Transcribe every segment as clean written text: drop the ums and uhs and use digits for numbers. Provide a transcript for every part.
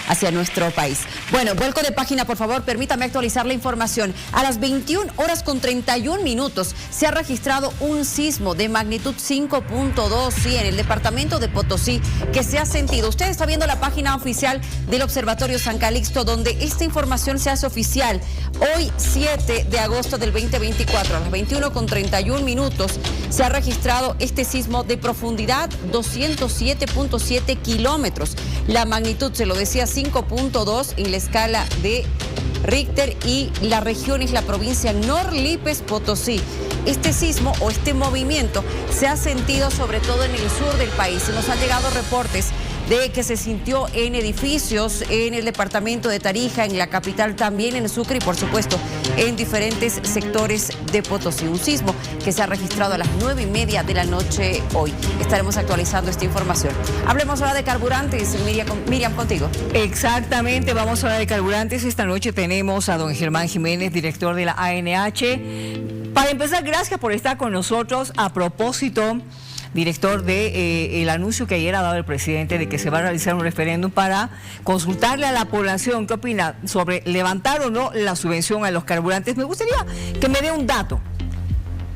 hacia nuestro país. Bueno, vuelco de página, por favor, permítame actualizar la información. A las 21:31 se ha registrado un sismo de magnitud 5.2, sí, en el departamento de Potosí, que se ha sentido. Usted está viendo la página oficial del Observatorio San Calixto, donde esta información se hace oficial. Hoy, 7 de agosto del 2024, a las 21:31, se ha registrado este sismo de profundidad 207.7 kilómetros. La magnitud, se lo decía, 5.2 en la escala de Richter, y la región es la provincia Norlipes Potosí. Este sismo o este movimiento se ha sentido sobre todo en el sur del país. Nos han llegado reportes de que se sintió en edificios en el departamento de Tarija, en la capital, también en Sucre y por supuesto en diferentes sectores de Potosí. Un sismo que se ha registrado a las 9:30 de la noche hoy. Estaremos actualizando esta información. Hablemos ahora de carburantes. Miriam, contigo. Exactamente, vamos a hablar de carburantes. Esta noche tenemos a don Germán Jiménez, director de la ANH. Para empezar, gracias por estar con nosotros. A propósito, director, de el anuncio que ayer ha dado el presidente de que se va a realizar un referéndum para consultarle a la población qué opina sobre levantar o no la subvención a los carburantes. Me gustaría que me dé un dato.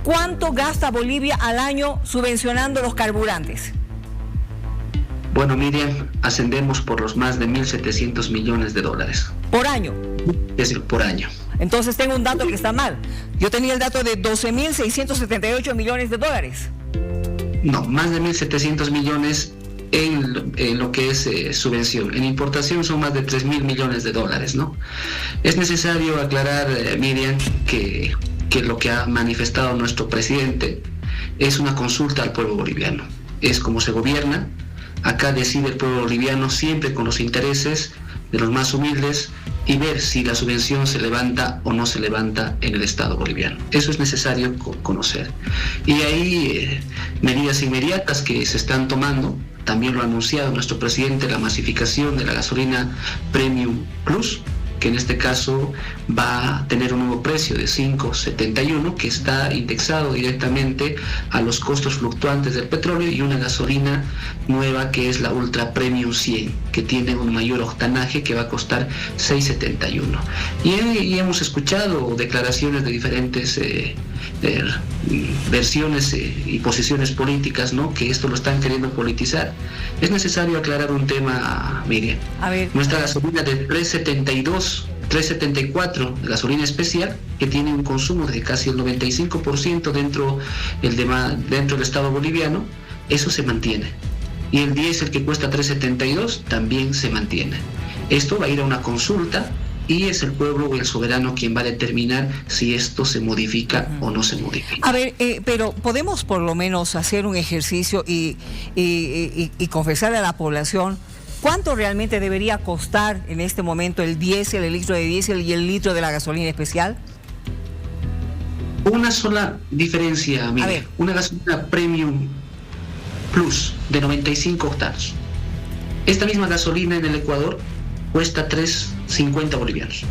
¿Cuánto gasta Bolivia al año subvencionando los carburantes? Bueno, Miriam, ascendemos por los más de 1.700 millones de dólares. ¿Por año? Es decir, por año. Entonces tengo un dato que está mal. Yo tenía el dato de 12.678 millones de dólares. No, más de 1.700 millones en lo que es subvención. En importación son más de 3.000 millones de dólares, ¿no? Es necesario aclarar, Miriam, que lo que ha manifestado nuestro presidente es una consulta al pueblo boliviano. Es como se gobierna. Acá decide el pueblo boliviano siempre con los intereses de los más humildes y ver si la subvención se levanta o no se levanta en el Estado boliviano. Eso es necesario conocer. Y hay medidas inmediatas que se están tomando. También lo ha anunciado nuestro presidente, la masificación de la gasolina Premium Plus, que en este caso va a tener un nuevo precio de 5.71, que está indexado directamente a los costos fluctuantes del petróleo, y una gasolina nueva que es la Ultra Premium 100, que tiene un mayor octanaje, que va a costar 6.71. Y hemos escuchado declaraciones de diferentes versiones y posiciones políticas, ¿no?, que esto lo están queriendo politizar. Es necesario aclarar un tema, Miriam. A ver. Nuestra gasolina de 3.74, gasolina especial, que tiene un consumo de casi el 95% dentro del Estado boliviano, eso se mantiene. Y el diésel, que cuesta 3.72, también se mantiene. Esto va a ir a una consulta y es el pueblo o el soberano quien va a determinar si esto se modifica o no se modifica. A ver, pero podemos por lo menos hacer un ejercicio y confesarle a la población cuánto realmente debería costar en este momento el diésel, el litro de diésel y el litro de la gasolina especial. Una sola diferencia, amiga. Una gasolina Premium Plus de 95 octanos. Esta misma gasolina en el Ecuador cuesta 3.50 bolivianos.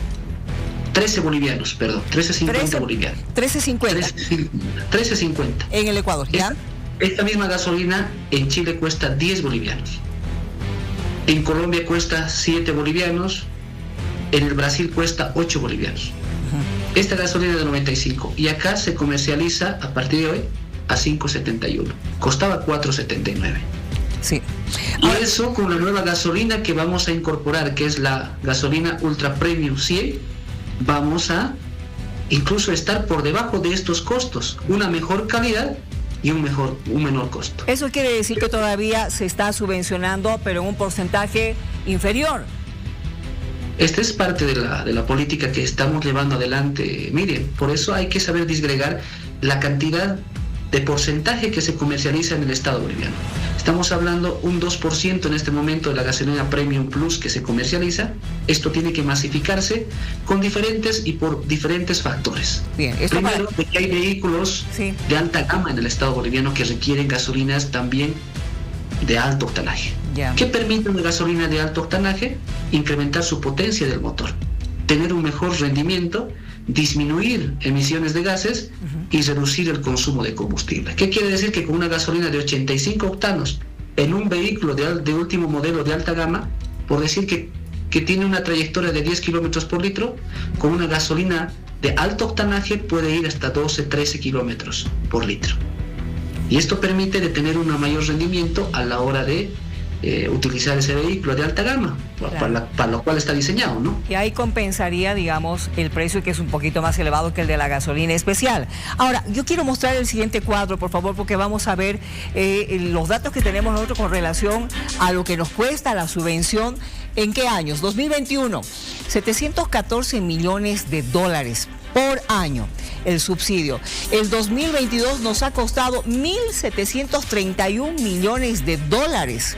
13 bolivianos, perdón, 13.50 bolivianos. 13.50. 13.50. En el Ecuador, ¿ya? Esta misma gasolina en Chile cuesta 10 bolivianos. En Colombia cuesta 7 bolivianos. En el Brasil cuesta 8 bolivianos. Esta gasolina de 95. Y acá se comercializa a partir de hoy a 5.71. Costaba 4.79. Sí. Y eso con la nueva gasolina que vamos a incorporar, que es la gasolina Ultra Premium 100, vamos a incluso estar por debajo de estos costos. Una mejor calidad y un menor costo. Eso quiere decir que todavía se está subvencionando, pero en un porcentaje inferior. Esta es parte de la política que estamos llevando adelante, Miriam. Por eso hay que saber disgregar la cantidad de porcentaje que se comercializa en el Estado boliviano. Estamos hablando un 2% en este momento de la gasolina Premium Plus que se comercializa. Esto tiene que masificarse con diferentes y por diferentes factores. Bien, primero, de que hay vehículos de alta gama en el Estado boliviano que requieren gasolinas también de alto octanaje. ¿Qué permite una gasolina de alto octanaje? Incrementar su potencia del motor, tener un mejor rendimiento, disminuir emisiones de gases y reducir el consumo de combustible. ¿Qué quiere decir? Que con una gasolina de 85 octanos en un vehículo de último modelo de alta gama por decir que tiene una trayectoria de 10 kilómetros por litro, con una gasolina de alto octanaje puede ir hasta 12, 13 kilómetros por litro. Y esto permite de tener un mayor rendimiento a la hora de utilizar ese vehículo de alta gama, claro, para lo cual está diseñado, ¿no? Y ahí compensaría, digamos, el precio, que es un poquito más elevado que el de la gasolina especial. Ahora, yo quiero mostrar el siguiente cuadro, por favor, porque vamos a ver los datos que tenemos nosotros con relación a lo que nos cuesta la subvención. ¿En qué años? 2021, 714 millones de dólares por año el subsidio. El 2022 nos ha costado 1.731 millones de dólares.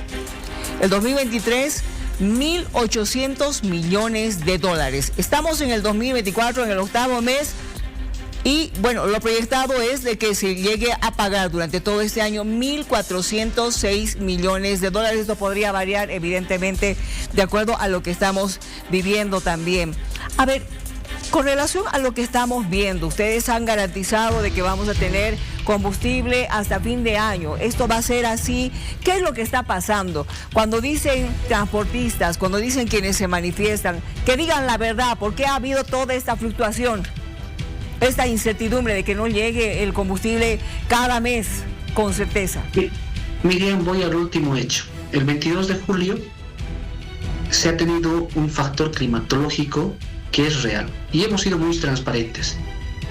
El 2023, 1.800 millones de dólares. Estamos en el 2024, en el 8º mes, y bueno, lo proyectado es de que se llegue a pagar durante todo este año 1.406 millones de dólares. Esto podría variar, evidentemente, de acuerdo a lo que estamos viviendo también. A ver, con relación a lo que estamos viendo, ustedes han garantizado de que vamos a tener combustible hasta fin de año. ¿Esto va a ser así? ¿Qué es lo que está pasando? Cuando dicen transportistas, cuando dicen quienes se manifiestan, que digan la verdad, ¿por qué ha habido toda esta fluctuación? Esta incertidumbre de que no llegue el combustible cada mes con certeza. Miriam, voy al último hecho. El 22 de julio se ha tenido un factor climatológico que es real y hemos sido muy transparentes.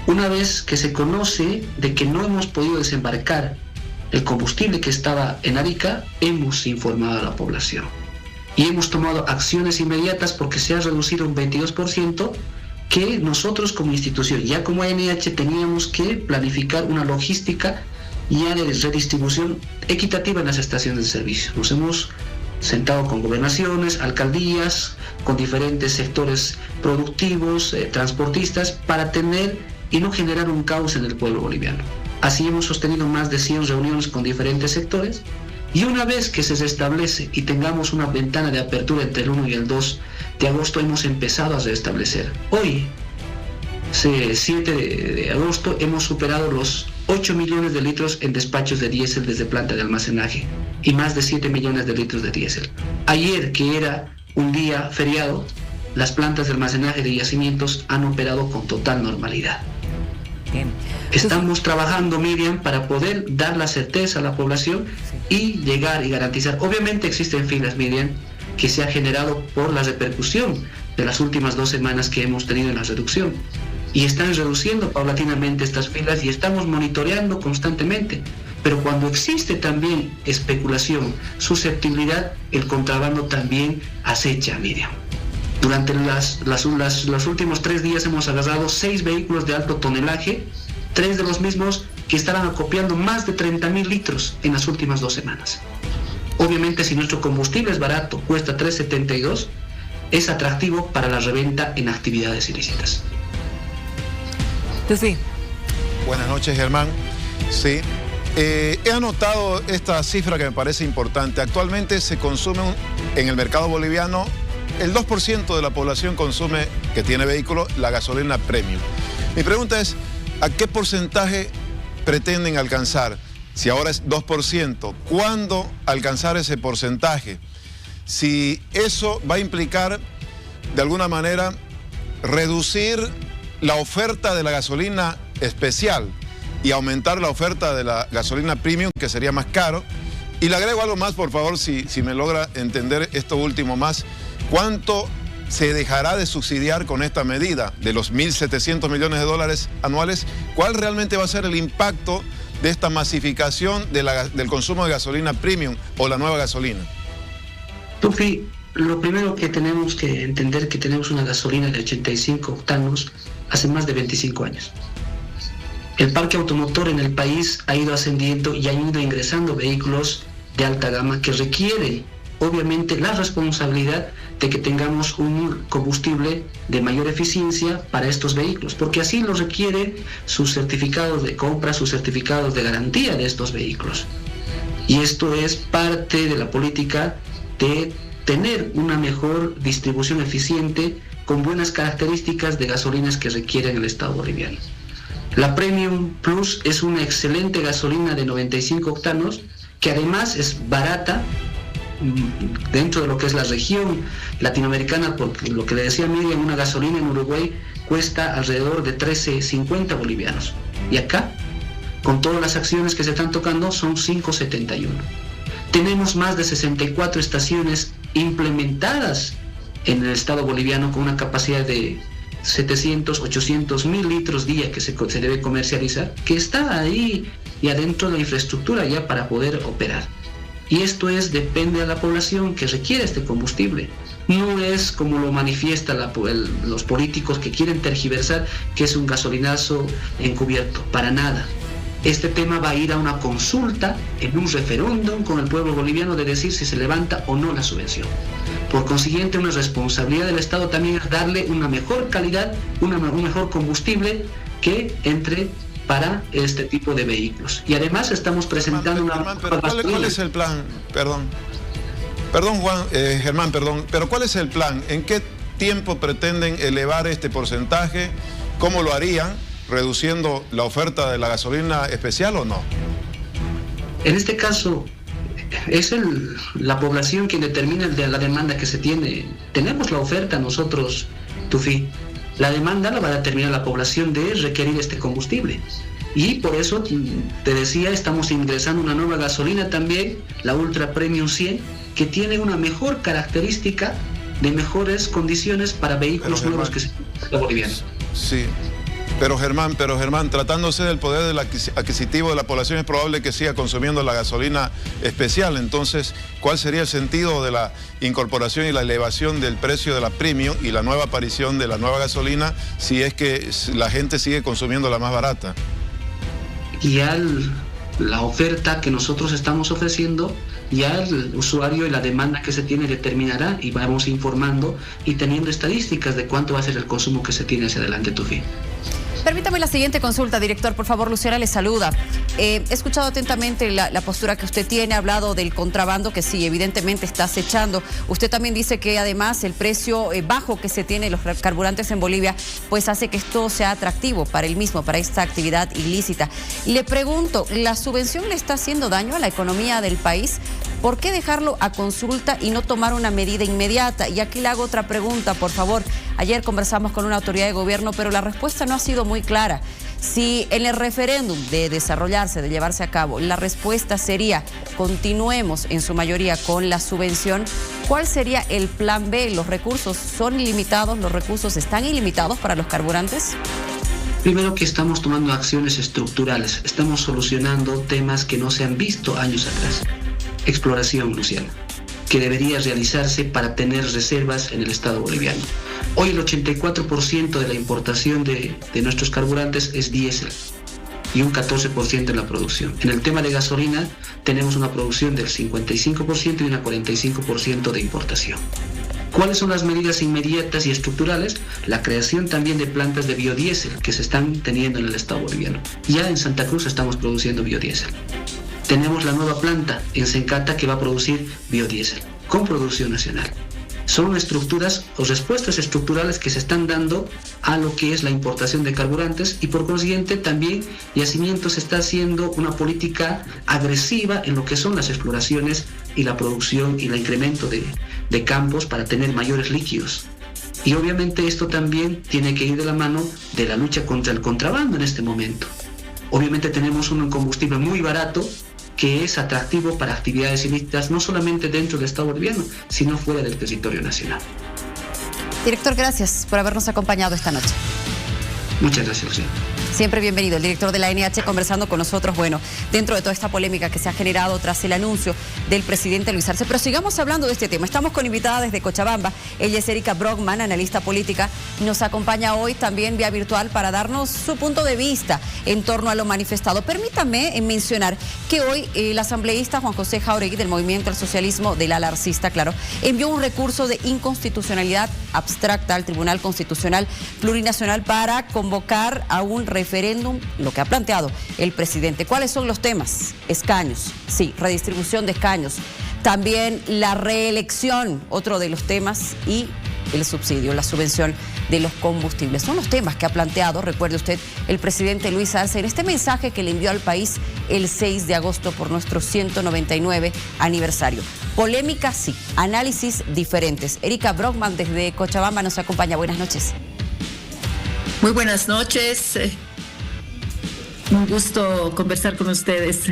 Una vez que se conoce de que no hemos podido desembarcar el combustible que estaba en Arica, hemos informado a la población y hemos tomado acciones inmediatas, porque se ha reducido un 22%, que nosotros como institución, ya como ANH, teníamos que planificar una logística ya de redistribución equitativa en las estaciones de servicio. Nos hemos sentado con gobernaciones, alcaldías, con diferentes sectores productivos, transportistas, para tener y no generar un caos en el pueblo boliviano. Así hemos sostenido más de 100 reuniones con diferentes sectores, y una vez que se restablece y tengamos una ventana de apertura entre el 1 y el 2 de agosto, hemos empezado a restablecer. Hoy, 7 de agosto, hemos superado los 8 millones de litros en despachos de diésel desde planta de almacenaje y más de 7 millones de litros de diésel. Ayer, que era un día feriado, las plantas de almacenaje de yacimientos han operado con total normalidad. Bien. Estamos trabajando, Miriam, para poder dar la certeza a la población y llegar y garantizar. Obviamente existen filas, Miriam, que se ha generado por la repercusión de las últimas 2 semanas que hemos tenido en la reducción. Y están reduciendo paulatinamente estas filas y estamos monitoreando constantemente. Pero cuando existe también especulación, susceptibilidad, el contrabando también acecha, Miriam. Durante los últimos 3 días hemos agarrado 6 vehículos de alto tonelaje, 3 de los mismos que estaban acopiando más de 30.000 litros en las últimas 2 semanas. Obviamente, si nuestro combustible es barato, cuesta 3.72, es atractivo para la reventa en actividades ilícitas. Sí. Buenas noches, Germán. Sí. He anotado esta cifra que me parece importante. Actualmente se consume en el mercado boliviano, el 2% de la población consume, que tiene vehículo, la gasolina premium. Mi pregunta es, ¿a qué porcentaje pretenden alcanzar? Si ahora es 2%, ¿cuándo alcanzar ese porcentaje? Si eso va a implicar, de alguna manera, reducir la oferta de la gasolina especial y aumentar la oferta de la gasolina premium, que sería más caro. Y le agrego algo más, por favor, si me logra entender esto último más. ¿Cuánto se dejará de subsidiar con esta medida de los 1.700 millones de dólares anuales? ¿Cuál realmente va a ser el impacto de esta masificación del consumo de gasolina premium o la nueva gasolina? Tufi, lo primero que tenemos que entender es que tenemos una gasolina de 85 octanos hace más de 25 años. El parque automotor en el país ha ido ascendiendo y han ido ingresando vehículos de alta gama que requieren, obviamente, la responsabilidad de que tengamos un combustible de mayor eficiencia para estos vehículos, porque así lo requieren sus certificados de compra, sus certificados de garantía de estos vehículos. Y esto es parte de la política de tener una mejor distribución eficiente con buenas características de gasolinas que requieren el Estado boliviano. La Premium Plus es una excelente gasolina de 95 octanos que además es barata dentro de lo que es la región latinoamericana, porque lo que le decía Miriam, una gasolina en Uruguay cuesta alrededor de 13.50 bolivianos. Y acá, con todas las acciones que se están tocando, son 5.71. Tenemos más de 64 estaciones implementadas en el Estado boliviano con una capacidad de 700, 800 mil litros día que se debe comercializar, que está ahí y adentro de la infraestructura ya para poder operar. Y esto depende de la población que requiere este combustible. No es como lo manifiesta los políticos que quieren tergiversar que es un gasolinazo encubierto, para nada. Este tema va a ir a una consulta, en un referéndum con el pueblo boliviano de decir si se levanta o no la subvención. Por consiguiente, una responsabilidad del Estado también es darle una mejor calidad, un mejor combustible que entre para este tipo de vehículos. Y además estamos presentando pero ¿cuál es el plan? Perdón Juan, Germán, pero ¿cuál es el plan? ¿En qué tiempo pretenden elevar este porcentaje? ¿Cómo lo harían? ¿Reduciendo la oferta de la gasolina especial o no? En este caso, es la población quien determina la demanda que se tiene. Tenemos la oferta nosotros, Tufi. La demanda la va a determinar la población de requerir este combustible. Y por eso, te decía, estamos ingresando una nueva gasolina también, la Ultra Premium 100, que tiene una mejor característica de mejores condiciones para vehículos nuevos que se boliviano. Sí. Pero Germán, tratándose del poder adquisitivo de la población, es probable que siga consumiendo la gasolina especial. Entonces, ¿cuál sería el sentido de la incorporación y la elevación del precio de la premium y la nueva aparición de la nueva gasolina si es que la gente sigue consumiendo la más barata? Y la oferta que nosotros estamos ofreciendo, ya el usuario y la demanda que se tiene determinará, y vamos informando y teniendo estadísticas de cuánto va a ser el consumo que se tiene hacia adelante, Tufi. Permítame la siguiente consulta, director. Por favor, Luciana le saluda. He escuchado atentamente la postura que usted tiene, ha hablado del contrabando que sí, evidentemente está acechando. Usted también dice que además el precio bajo que se tiene los carburantes en Bolivia, pues hace que esto sea atractivo para para esta actividad ilícita. Le pregunto, ¿la subvención le está haciendo daño a la economía del país? ¿Por qué dejarlo a consulta y no tomar una medida inmediata? Y aquí le hago otra pregunta, por favor. Ayer conversamos con una autoridad de gobierno, pero la respuesta no ha sido muy clara. Si en el referéndum de desarrollarse, de llevarse a cabo, la respuesta sería continuemos en su mayoría con la subvención, ¿cuál sería el plan B? ¿Los recursos son ilimitados? ¿Los recursos están ilimitados para los carburantes? Primero que estamos tomando acciones estructurales, estamos solucionando temas que no se han visto años atrás. Exploración, Luciana, que debería realizarse para tener reservas en el Estado boliviano. Hoy el 84% de la importación de nuestros carburantes es diésel y un 14% en la producción. En el tema de gasolina tenemos una producción del 55% y una 45% de importación. ¿Cuáles son las medidas inmediatas y estructurales? La creación también de plantas de biodiesel que se están teniendo en el Estado boliviano. Ya en Santa Cruz estamos produciendo biodiesel. Tenemos la nueva planta en Sencata que va a producir biodiesel con producción nacional. Son estructuras o respuestas estructurales que se están dando a lo que es la importación de carburantes y por consiguiente también Yacimientos está haciendo una política agresiva en lo que son las exploraciones y la producción y el incremento de campos para tener mayores líquidos. Y obviamente esto también tiene que ir de la mano de la lucha contra el contrabando en este momento. Obviamente tenemos un combustible muy barato que es atractivo para actividades ilícitas, no solamente dentro del Estado boliviano, sino fuera del territorio nacional. Director, gracias por habernos acompañado esta noche. Muchas gracias, Luciana. Siempre bienvenido, el director de la ANH conversando con nosotros, bueno, dentro de toda esta polémica que se ha generado tras el anuncio del presidente Luis Arce. Pero sigamos hablando de este tema. Estamos con invitada desde Cochabamba, ella es Erika Brockman, analista política, nos acompaña hoy también vía virtual para darnos su punto de vista en torno a lo manifestado. Permítame mencionar que hoy el asambleísta Juan José Jauregui del Movimiento al Socialismo del ala arcista, claro, envió un recurso de inconstitucionalidad abstracta al Tribunal Constitucional Plurinacional para convocar a un referéndum, lo que ha planteado el presidente. ¿Cuáles son los temas? Escaños, sí, redistribución de escaños. También la reelección, otro de los temas, y el subsidio, la subvención de los combustibles. Son los temas que ha planteado, recuerde usted, el presidente Luis Arce en este mensaje que le envió al país el 6 de agosto por nuestro 199 aniversario. Polémica, sí. Análisis diferentes. Erika Brockman desde Cochabamba nos acompaña. Buenas noches. Muy buenas noches. Un gusto conversar con ustedes.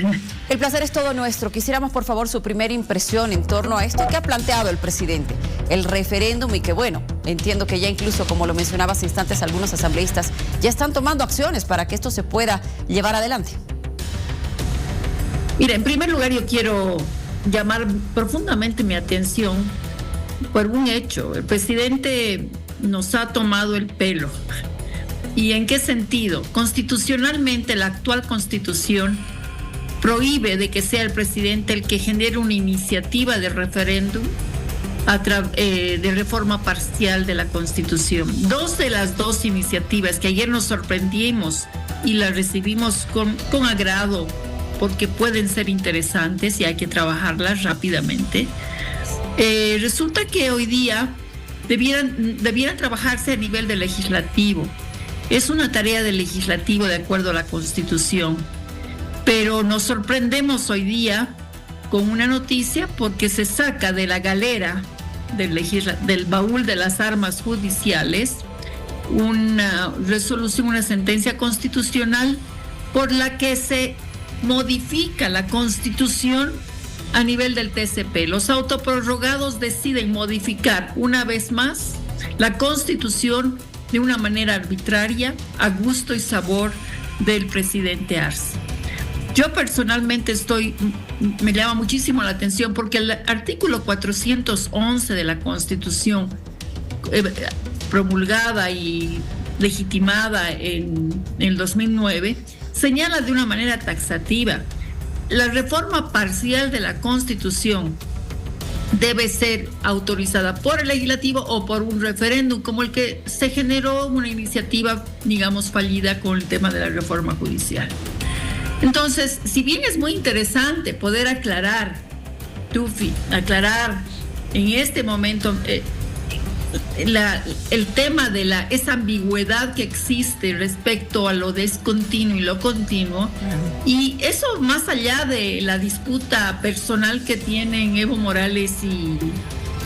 El placer es todo nuestro. Quisiéramos, por favor, su primera impresión en torno a esto que ha planteado el presidente, el referéndum, y que, bueno, entiendo que ya incluso, como lo mencionaba hace instantes, algunos asambleístas ya están tomando acciones para que esto se pueda llevar adelante. Mira, en primer lugar yo quiero llamar profundamente mi atención por un hecho. El presidente nos ha tomado el pelo. ¿Y en qué sentido? Constitucionalmente, la actual Constitución prohíbe de que sea el presidente el que genere una iniciativa de referéndum de reforma parcial de la Constitución. Dos de las dos iniciativas que ayer nos sorprendimos y las recibimos con agrado, porque pueden ser interesantes y hay que trabajarlas rápidamente. Resulta que hoy día debieran trabajarse a nivel del legislativo. Es una tarea del legislativo de acuerdo a la Constitución, pero nos sorprendemos hoy día con una noticia porque se saca de la galera del baúl de las armas judiciales una resolución, una sentencia constitucional por la que se modifica la Constitución a nivel del TCP. Los autoprorrogados deciden modificar una vez más la Constitución de una manera arbitraria, a gusto y sabor del presidente Arce. Yo personalmente me llama muchísimo la atención porque el artículo 411 de la Constitución, promulgada y legitimada en el 2009, señala de una manera taxativa: la reforma parcial de la Constitución debe ser autorizada por el legislativo o por un referéndum, como el que se generó una iniciativa, digamos, fallida con el tema de la reforma judicial. Entonces, si bien es muy interesante poder aclarar en este momento el tema de esa ambigüedad que existe respecto a lo discontinuo y lo continuo, y eso más allá de la disputa personal que tienen Evo Morales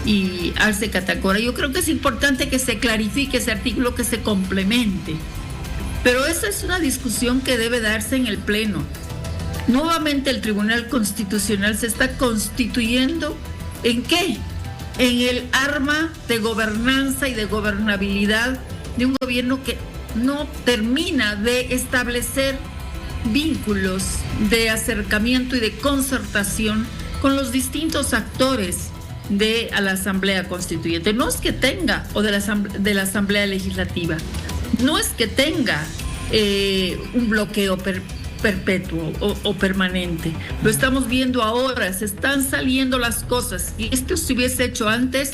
y Arce Catacora, yo creo que es importante que se clarifique ese artículo, que se complemente. Pero esa es una discusión que debe darse en el Pleno. Nuevamente el Tribunal Constitucional se está constituyendo ¿en qué? En el arma de gobernanza y de gobernabilidad de un gobierno que no termina de establecer vínculos de acercamiento y de concertación con los distintos actores de la Asamblea Constituyente. No es que tenga, o de la Asamblea Legislativa, no es que tenga un bloqueo perpetuo o permanente. Lo estamos viendo ahora, se están saliendo las cosas. Si esto se hubiese hecho antes,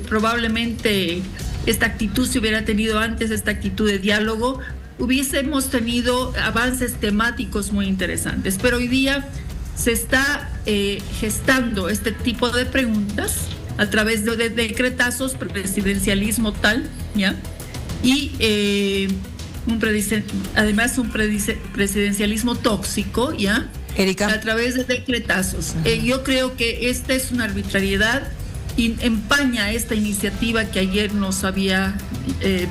probablemente esta actitud se hubiera tenido antes, esta actitud de diálogo, hubiésemos tenido avances temáticos muy interesantes. Pero hoy día se está gestando este tipo de preguntas a través de decretazos, presidencialismo tal, ¿ya? Y además un presidencialismo tóxico, ¿ya? Erika. A través de decretazos. Yo creo que esta es una arbitrariedad y empaña esta iniciativa que ayer nos había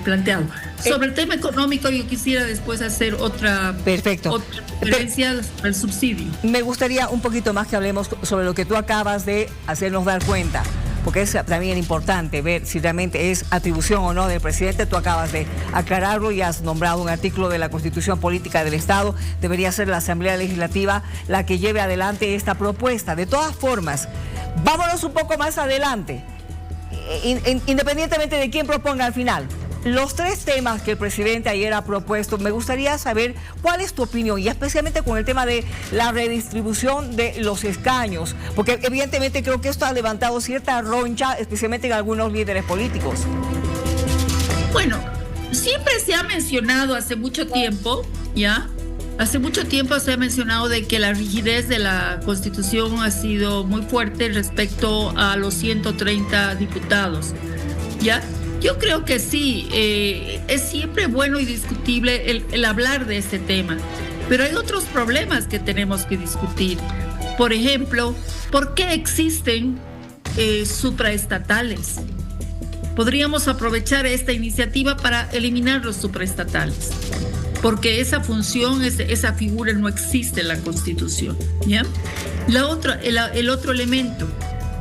planteado. Sobre el tema económico, yo quisiera después hacer otra referencia al subsidio. Me gustaría un poquito más que hablemos sobre lo que tú acabas de hacernos dar cuenta, porque es también importante ver si realmente es atribución o no del presidente. Tú acabas de aclararlo y has nombrado un artículo de la Constitución Política del Estado. Debería ser la Asamblea Legislativa la que lleve adelante esta propuesta. De todas formas, vámonos un poco más adelante, independientemente de quién proponga al final. Los tres temas que el presidente ayer ha propuesto, me gustaría saber cuál es tu opinión, y especialmente con el tema de la redistribución de los escaños, porque evidentemente creo que esto ha levantado cierta roncha, especialmente en algunos líderes políticos. Bueno, siempre se ha mencionado hace mucho tiempo, ¿ya? Hace mucho tiempo se ha mencionado de que la rigidez de la Constitución ha sido muy fuerte respecto a los 130 diputados. ¿ya? Yo creo que sí, es siempre bueno y discutible el hablar de este tema, pero hay otros problemas que tenemos que discutir. Por ejemplo, ¿por qué existen supraestatales? Podríamos aprovechar esta iniciativa para eliminar los supraestatales, porque esa función, esa figura no existe en la Constitución, ¿ya? El otro elemento,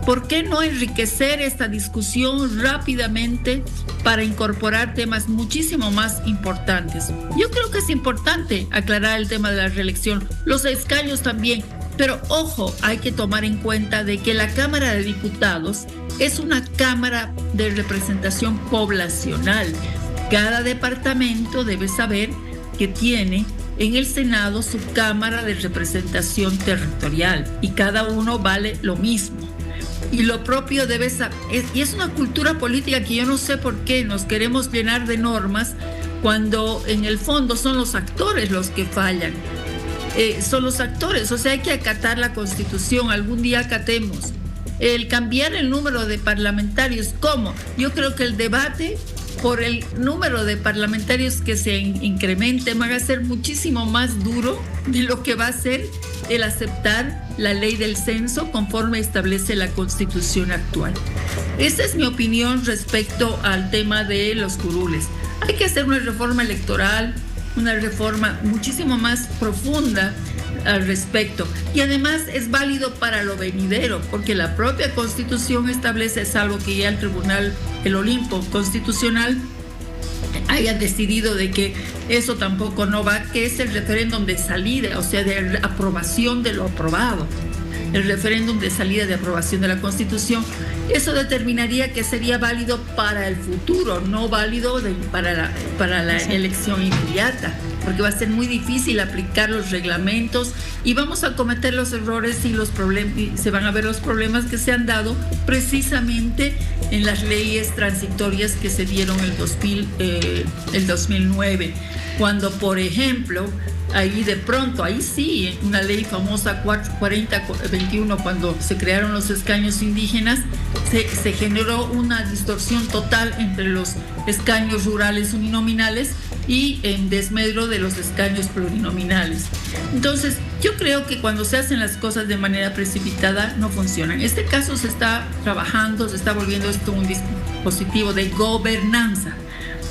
¿por qué no enriquecer esta discusión rápidamente para incorporar temas muchísimo más importantes? Yo creo que es importante aclarar el tema de la reelección, los escaños también, pero ojo, hay que tomar en cuenta de que la Cámara de Diputados es una Cámara de representación poblacional. Cada departamento debe saber que tiene en el Senado su Cámara de representación territorial y cada uno vale lo mismo. Y lo propio debe saber, y es una cultura política que yo no sé por qué nos queremos llenar de normas cuando en el fondo son los actores los que fallan. Son los actores, o sea, hay que acatar la Constitución, algún día acatemos. El cambiar el número de parlamentarios, ¿cómo? Yo creo que el debate por el número de parlamentarios que se incremente va a ser muchísimo más duro de lo que va a ser el aceptar la ley del censo conforme establece la Constitución actual. Esa es mi opinión respecto al tema de los curules. Hay que hacer una reforma electoral, una reforma muchísimo más profunda al respecto. Y además es válido para lo venidero, porque la propia Constitución establece, salvo que ya el Tribunal, el Olimpo Constitucional, haya decidido de que eso tampoco no va, que es el referéndum de salida, o sea, de aprobación de lo aprobado. El referéndum de salida de aprobación de la Constitución, eso determinaría que sería válido para el futuro, no válido para la elección inmediata, porque va a ser muy difícil aplicar los reglamentos y vamos a cometer los errores y se van a ver los problemas que se han dado precisamente en las leyes transitorias que se dieron el 2009, cuando, por ejemplo, ahí de pronto, ahí sí, una ley famosa 4021, cuando se crearon los escaños indígenas, se generó una distorsión total entre los escaños rurales uninominales y en desmedro de los escaños plurinominales. Entonces, yo creo que cuando se hacen las cosas de manera precipitada no funcionan. En este caso se está trabajando, se está volviendo esto un dispositivo de gobernanza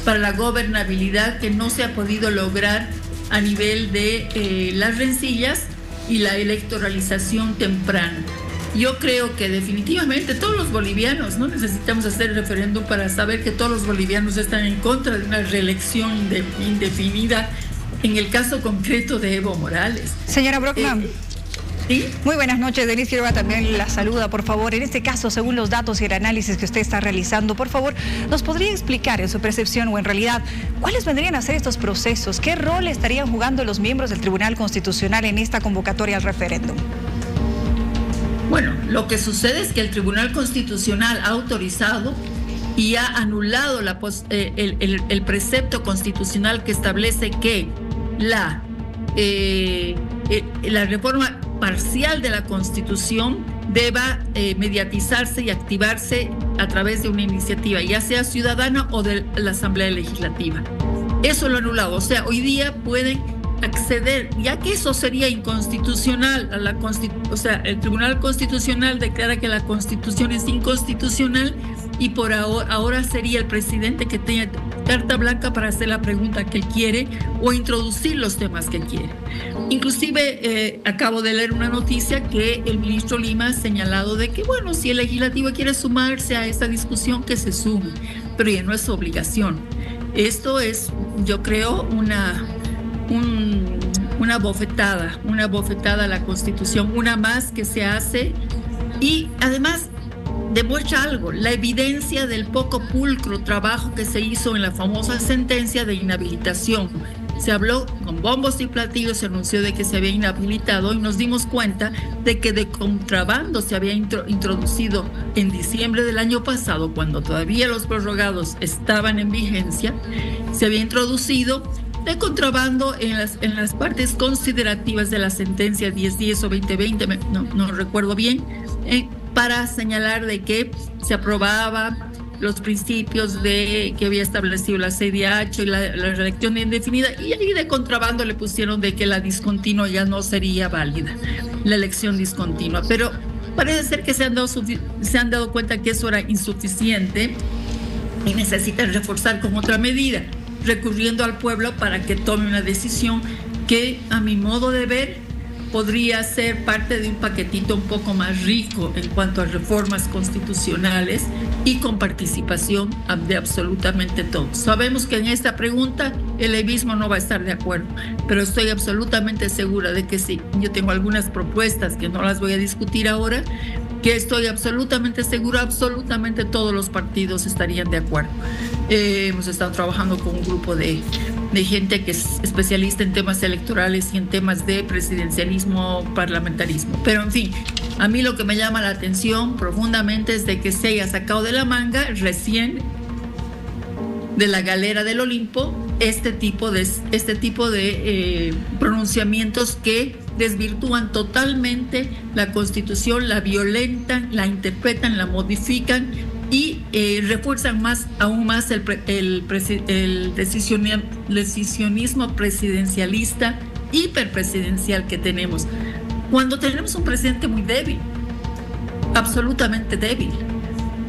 para la gobernabilidad que no se ha podido lograr a nivel de las rencillas y la electoralización temprana. Yo creo que definitivamente todos los bolivianos, no necesitamos hacer referéndum para saber que todos los bolivianos están en contra de una reelección indefinida, en el caso concreto de Evo Morales. Señora Brockman. ¿Sí? Muy buenas noches, Denise Quiroga también la saluda, por favor. En este caso, según los datos y el análisis que usted está realizando, por favor, ¿nos podría explicar en su percepción o en realidad cuáles vendrían a ser estos procesos? ¿Qué rol estarían jugando los miembros del Tribunal Constitucional en esta convocatoria al referéndum? Bueno, lo que sucede es que el Tribunal Constitucional ha autorizado y ha anulado el precepto constitucional que establece que la reforma parcial de la Constitución deba mediatizarse y activarse a través de una iniciativa, ya sea ciudadana o de la Asamblea Legislativa. Eso lo ha anulado, o sea, hoy día pueden acceder, ya que eso sería inconstitucional, o sea, el Tribunal Constitucional declara que la Constitución es inconstitucional y por ahora sería el presidente que tenga carta blanca para hacer la pregunta que él quiere o introducir los temas que quiere. Inclusive acabo de leer una noticia que el ministro Lima ha señalado de que, bueno, si el legislativo quiere sumarse a esta discusión, que se sume, pero ya no es su obligación. Esto es, yo creo, una bofetada a la Constitución, una más que se hace, y además demuestra algo, la evidencia del poco pulcro trabajo que se hizo en la famosa sentencia de inhabilitación. Se habló con bombos y platillos, se anunció de que se había inhabilitado y nos dimos cuenta de que de contrabando se había introducido en diciembre del año pasado, cuando todavía los prorrogados estaban en vigencia, se había introducido de contrabando en las partes considerativas de la sentencia 1010 o 2020, no recuerdo bien, para señalar de que se aprobaba los principios que había establecido la CIDH y la reelección indefinida, y ahí de contrabando le pusieron de que la discontinua ya no sería válida, la elección discontinua. Pero parece ser que se han dado cuenta que eso era insuficiente y necesitan reforzar con otra medida, recurriendo al pueblo para que tome una decisión que, a mi modo de ver, podría ser parte de un paquetito un poco más rico en cuanto a reformas constitucionales y con participación de absolutamente todos. Sabemos que en esta pregunta el levismo no va a estar de acuerdo, pero estoy absolutamente segura de que sí. Yo tengo algunas propuestas que no las voy a discutir ahora, que estoy absolutamente segura, absolutamente todos los partidos estarían de acuerdo. Hemos estado trabajando con un grupo de gente que es especialista en temas electorales y en temas de presidencialismo, parlamentarismo. Pero en fin, a mí lo que me llama la atención profundamente es de que se haya sacado de la manga recién de la galera del Olimpo este tipo de pronunciamientos que desvirtúan totalmente la Constitución, la violentan, la interpretan, la modifican y refuerzan aún más el decisionismo presidencialista, hiperpresidencial que tenemos. Cuando tenemos un presidente muy débil, absolutamente débil,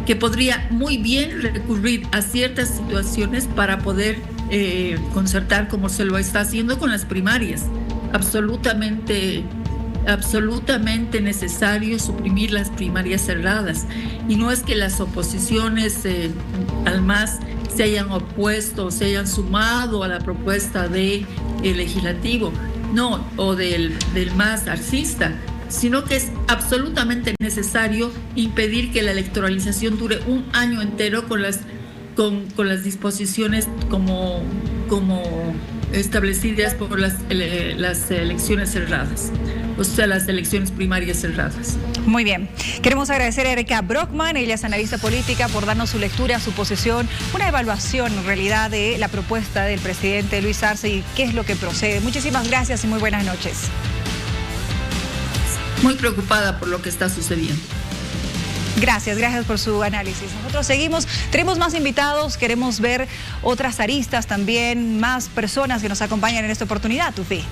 que podría muy bien recurrir a ciertas situaciones para poder concertar, como se lo está haciendo con las primarias. Absolutamente necesario suprimir las primarias cerradas. Y no es que las oposiciones al MAS se hayan opuesto, se hayan sumado a la propuesta del legislativo, no, o del MAS arcista, sino que es absolutamente necesario impedir que la electoralización dure un año entero con las disposiciones como establecidas por las elecciones cerradas, o sea, las elecciones primarias cerradas. Muy bien. Queremos agradecer a Erika Brockman, ella es analista política, por darnos su lectura, su posición, una evaluación en realidad de la propuesta del presidente Luis Arce y qué es lo que procede. Muchísimas gracias y muy buenas noches. Muy preocupada por lo que está sucediendo. Gracias por su análisis. Nosotros seguimos, tenemos más invitados, queremos ver otras aristas también, más personas que nos acompañan en esta oportunidad, Tufi.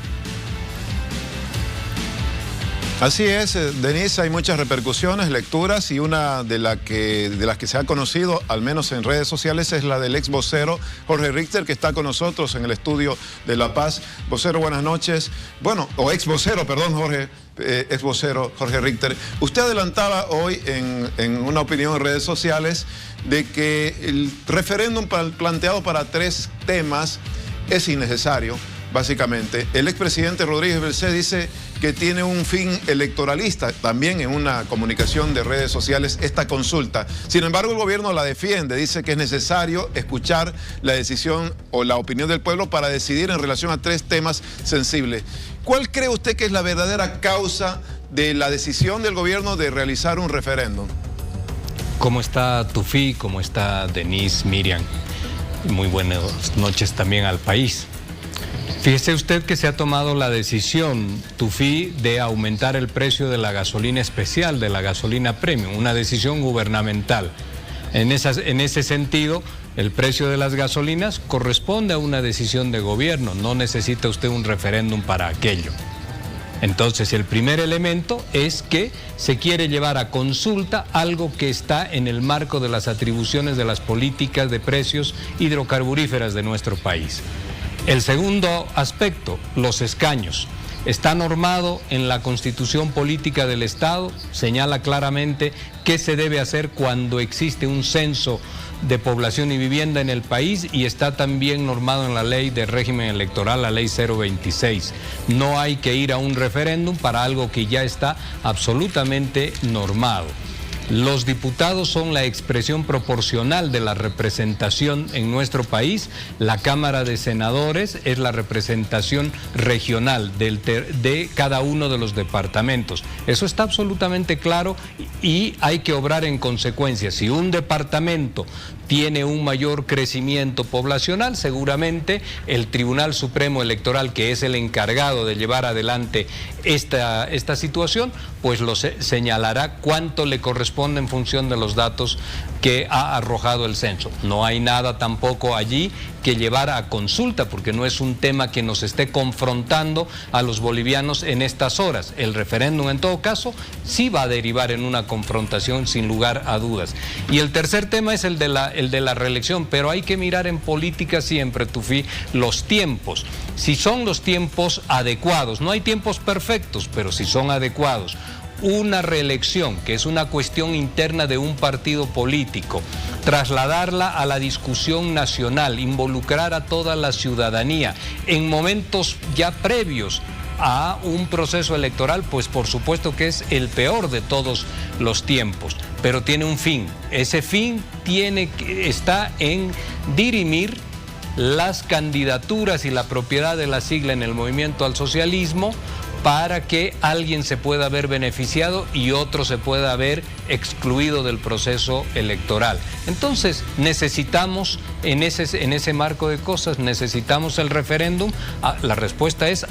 Así es, Denise, hay muchas repercusiones, lecturas, y una de las que se ha conocido, al menos en redes sociales, es la del ex vocero Jorge Richter, que está con nosotros en el estudio de La Paz. Vocero, buenas noches. Bueno, o ex vocero, perdón, Jorge. Ex vocero Jorge Richter. Usted adelantaba hoy en una opinión en redes sociales de que el referéndum planteado para 3 temas es innecesario, básicamente. El expresidente Rodríguez Bercé dice que tiene un fin electoralista, también en una comunicación de redes sociales, esta consulta. Sin embargo, el gobierno la defiende, dice que es necesario escuchar la decisión o la opinión del pueblo para decidir en relación a 3 temas sensibles. ¿Cuál cree usted que es la verdadera causa de la decisión del gobierno de realizar un referéndum? ¿Cómo está Tufi? ¿Cómo está Denise, Miriam? Muy buenas noches también al país. Fíjese usted que se ha tomado la decisión, Tufi, de aumentar el precio de la gasolina especial, de la gasolina premium, una decisión gubernamental. En ese sentido, el precio de las gasolinas corresponde a una decisión de gobierno, no necesita usted un referéndum para aquello. Entonces, el primer elemento es que se quiere llevar a consulta algo que está en el marco de las atribuciones de las políticas de precios hidrocarburíferas de nuestro país. El segundo aspecto, los escaños. Está normado en la Constitución Política del Estado, señala claramente qué se debe hacer cuando existe un censo de población y vivienda en el país, y está también normado en la ley de régimen electoral, la ley 026. No hay que ir a un referéndum para algo que ya está absolutamente normado. Los diputados son la expresión proporcional de la representación en nuestro país. La Cámara de Senadores es la representación regional de cada uno de los departamentos. Eso está absolutamente claro y hay que obrar en consecuencia. Si un departamento tiene un mayor crecimiento poblacional, seguramente el Tribunal Supremo Electoral, que es el encargado de llevar adelante esta situación, pues lo señalará cuánto le corresponde corresponde en función de los datos que ha arrojado el censo. No hay nada tampoco allí que llevar a consulta, porque no es un tema que nos esté confrontando a los bolivianos en estas horas. El referéndum, en todo caso, sí va a derivar en una confrontación sin lugar a dudas. Y el tercer tema es el de la reelección, pero hay que mirar en política siempre, Tufi, los tiempos. Si son los tiempos adecuados, no hay tiempos perfectos, pero si son adecuados. Una reelección, que es una cuestión interna de un partido político, trasladarla a la discusión nacional, involucrar a toda la ciudadanía en momentos ya previos a un proceso electoral, pues por supuesto que es el peor de todos los tiempos, pero tiene un fin. Ese fin está en dirimir las candidaturas y la propiedad de la sigla en el movimiento al socialismo, para que alguien se pueda ver beneficiado y otro se pueda ver excluido del proceso electoral. Entonces, necesitamos, en ese marco de cosas, necesitamos el referéndum. La respuesta es,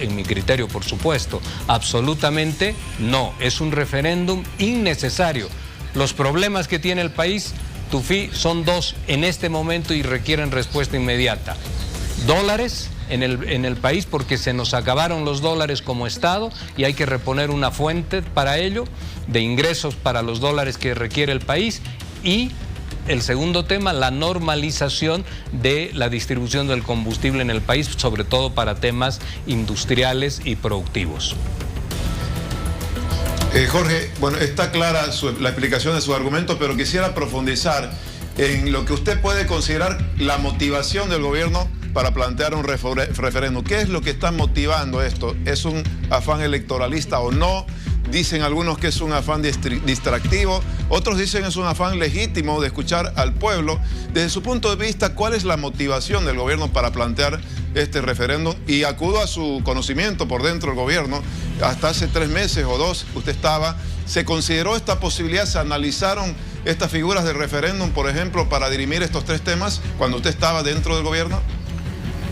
en mi criterio, por supuesto, absolutamente no. Es un referéndum innecesario. Los problemas que tiene el país, Tufi, son dos en este momento y requieren respuesta inmediata. Dólares en el país, porque se nos acabaron los dólares como Estado y hay que reponer una fuente para ello, de ingresos para los dólares que requiere el país. Y el segundo tema, la normalización de la distribución del combustible en el país, sobre todo para temas industriales y productivos. Jorge, bueno, está clara la explicación de su argumento, pero quisiera profundizar en lo que usted puede considerar la motivación del gobierno para plantear un referéndum. ¿Qué es lo que está motivando esto? ¿Es un afán electoralista o no? Dicen algunos que es un afán distractivo, otros dicen que es un afán legítimo de escuchar al pueblo. Desde su punto de vista, ¿cuál es la motivación del gobierno para plantear este referéndum? Y acudo a su conocimiento por dentro del gobierno. Hasta hace 3 meses o 2 usted estaba. ¿Se consideró esta posibilidad? ¿Se analizaron estas figuras de referéndum, por ejemplo, para dirimir estos 3 temas cuando usted estaba dentro del gobierno?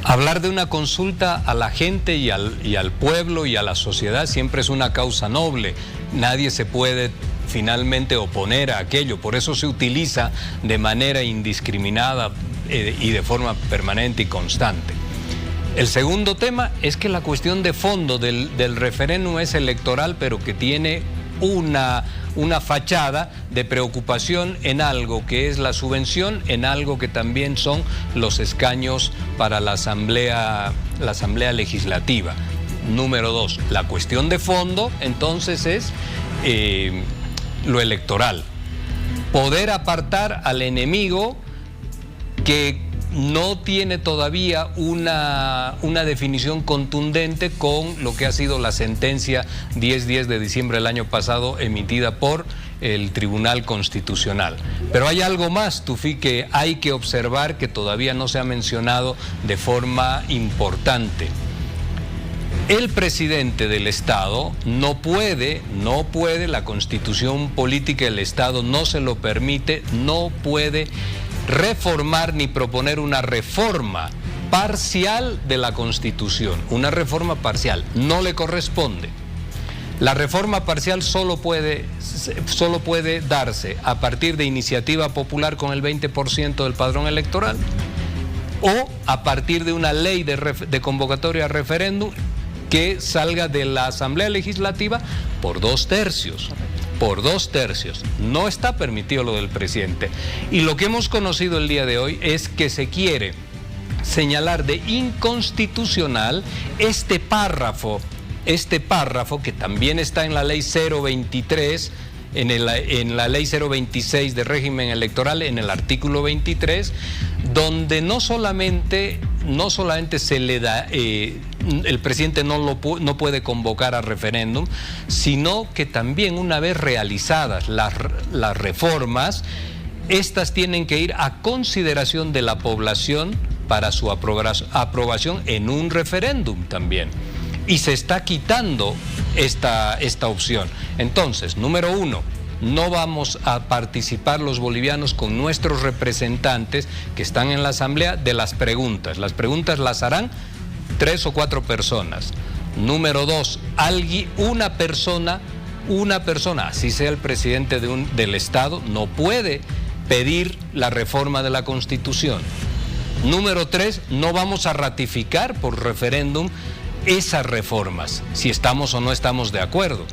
Hablar de una consulta a la gente y al pueblo y a la sociedad siempre es una causa noble. Nadie se puede finalmente oponer a aquello. Por eso se utiliza de manera indiscriminada y de forma permanente y constante. El segundo tema es que la cuestión de fondo del referéndum es electoral, pero que tiene una fachada de preocupación en algo que es la subvención, en algo que también son los escaños para la Asamblea Legislativa. Número 2, la cuestión de fondo entonces es lo electoral. Poder apartar al enemigo que no tiene todavía una definición contundente con lo que ha sido la sentencia 10-10 de diciembre del año pasado emitida por el Tribunal Constitucional. Pero hay algo más, Tufi, que hay que observar, que todavía no se ha mencionado de forma importante. El presidente del Estado no puede, la Constitución política del Estado no se lo permite, no puede reformar ni proponer una reforma parcial de la Constitución. Una reforma parcial no le corresponde. La reforma parcial solo puede darse a partir de iniciativa popular con el 20% del padrón electoral o a partir de una ley de convocatoria a referéndum que salga de la Asamblea Legislativa por 2/3. Por 2/3. No está permitido lo del presidente. Y lo que hemos conocido el día de hoy es que se quiere señalar de inconstitucional este párrafo que también está en la ley 023, en la ley 026 de régimen electoral, en el artículo 23, donde no solamente se le da, el presidente no puede convocar a referéndum, sino que también una vez realizadas las reformas, estas tienen que ir a consideración de la población para su aprobación en un referéndum también. Y se está quitando esta opción. Entonces, número 1, no vamos a participar los bolivianos con nuestros representantes que están en la Asamblea de las preguntas. Las preguntas las harán 3 o 4 personas. Número 2, una persona una persona, así sea el presidente del Estado, no puede pedir la reforma de la Constitución. Número 3, no vamos a ratificar por referéndum esas reformas, si estamos o no estamos de acuerdo.